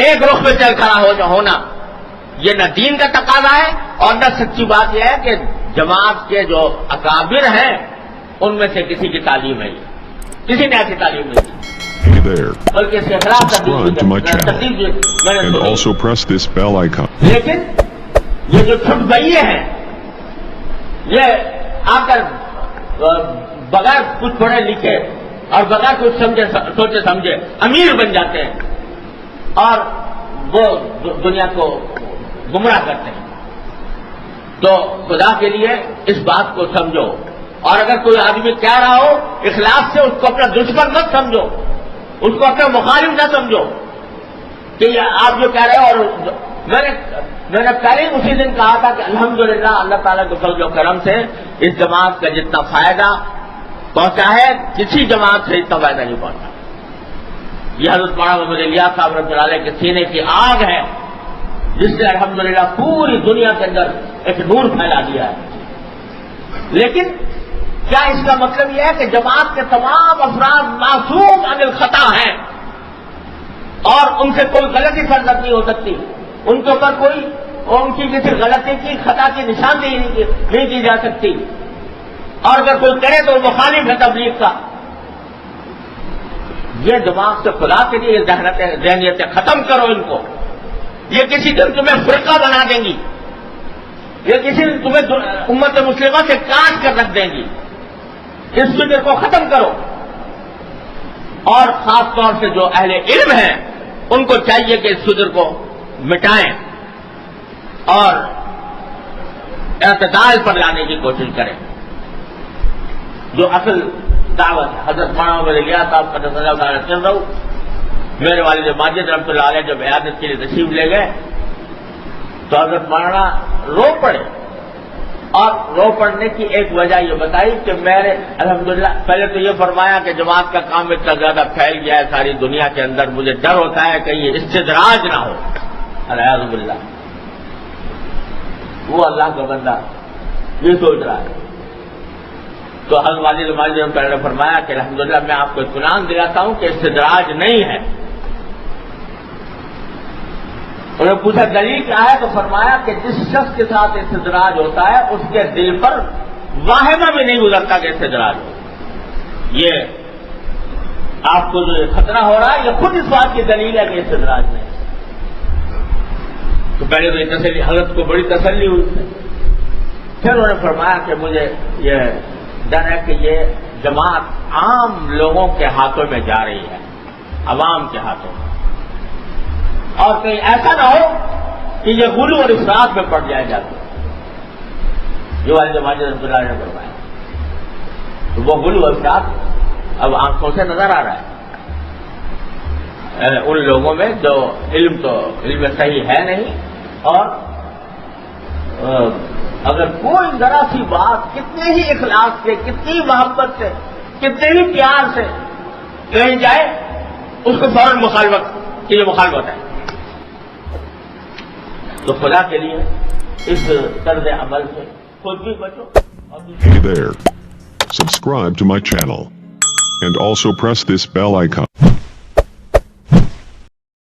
ایک رخ پہ چل کھڑا ہونا یہ نہ دین کا تقاضا ہے، اور نہ سچی بات یہ ہے کہ جماعت کے جو اکابر ہیں ان میں سے کسی کی تعلیم ہے، کسی نے ایسی تعلیم نہیں دی، Hey there. بلکہ اس کے خلاف Subscribe to my channel and also press this bell icon. لیکن یہ جو چھٹ بئیے ہیں یہ آ کر بغیر کچھ پڑھے لکھے اور بغیر کچھ سوچے سمجھے امیر بن جاتے ہیں اور وہ دنیا کو گمراہ کرتے ہیں. تو خدا کے لیے اس بات کو سمجھو، اور اگر کوئی آدمی کہہ رہا ہو اخلاص سے اس کو اپنا دشمن مت سمجھو، اس کو اپنا مخالف نہ سمجھو کہ یہ آپ جو کہہ رہے ہو. اور میں نے پہلے اسی دن کہا تھا کہ الحمدللہ اللہ تعالیٰ کے فضل و کرم سے اس جماعت کا جتنا فائدہ پہنچا ہے کسی جماعت سے اتنا فائدہ نہیں پہنچا. یہ حضرت مولانا محمد علیہ صاحب رحمۃ اللہ علیہ کے سینے کی آگ ہے جس نے الحمدللہ پوری دنیا کے اندر ایک نور پھیلا دیا ہے. لیکن کیا اس کا مطلب یہ ہے کہ جماعت کے تمام افراد معصوم عن الخطا ہیں اور ان سے کوئی غلطی سرزد نہیں ہو سکتی، ان کے اوپر کوئی ان کی کسی غلطی کی خطا کی نشاندہی نہیں کی جا سکتی، اور اگر کوئی کرے تو وہ مخالف ہے تبلیغ کا؟ یہ دماغ سے خدا کے لیے ذہنیتیں ختم کرو ان کو. یہ کسی دن تمہیں فرقہ بنا دیں گی، یہ کسی دن تمہیں امت مسلمہ سے کاٹ کر رکھ دیں گی. اس فکر کو ختم کرو، اور خاص طور سے جو اہل علم ہیں ان کو چاہیے کہ اس فکر کو مٹائیں اور اعتدال پر لانے کی کوشش کریں. جو اصل دعوت ہے حضرت مولانا محمد علیہ صاحب قدس اللہ تعالیٰ چل رہا ہوں، میرے والد ماجد رحمۃ اللہ علیہ جب عیادت کے لیے تشریف لے گئے تو حضرت مولانا رو پڑے، اور رو پڑنے کی ایک وجہ یہ بتائی کہ میرے الحمدللہ پہلے تو یہ فرمایا کہ جماعت کا کام اتنا زیادہ پھیل گیا ہے ساری دنیا کے اندر، مجھے ڈر ہوتا ہے کہ یہ استدراج نہ ہو. الحمد للہ وہ اللہ کا بندہ یہ سوچ رہا ہے. تو حضرت والد ماجد نے پہلے فرمایا کہ الحمدللہ میں آپ کو اطمینان دلاتا ہوں کہ استدراج نہیں ہے. انہوں نے پوچھا دلیل کیا ہے، تو فرمایا کہ جس شخص کے ساتھ استدراج ہوتا ہے اس کے دل پر واہمہ بھی نہیں گزرتا کہ استدراج ہو. یہ آپ کو جو خطرہ ہو رہا ہے یہ خود اس بات کی دلیل ہے کہ استدراج نہیں. تو پہلے تو یہ تسلی حضرت کو بڑی تسلی ہوئی. پھر انہوں نے فرمایا کہ مجھے یہ ڈر ہے کہ یہ جماعت عام لوگوں کے ہاتھوں میں جا رہی ہے، عوام کے ہاتھوں میں، اور کہیں ایسا نہ ہو کہ یہ غلو اور افراط میں پڑ جائے جاتے. جو والد ماجد رحمۃ اللہ نے فرمایا تو وہ غلو اور افراط اب آنکھوں سے نظر آ رہا ہے ان لوگوں میں جو علم صحیح ہے نہیں، اور اگر کوئی ذرا سی بات کتنے ہی اخلاص سے، کتنی محبت سے، کتنے ہی پیار سے کہیں جائے اس کو فوراً مخالفت کی یہ مخالفت ہے. تو خدا کے لیے اس طرز عمل سے خود بھی بچو. Hey there. Subscribe to my channel and also press this bell icon.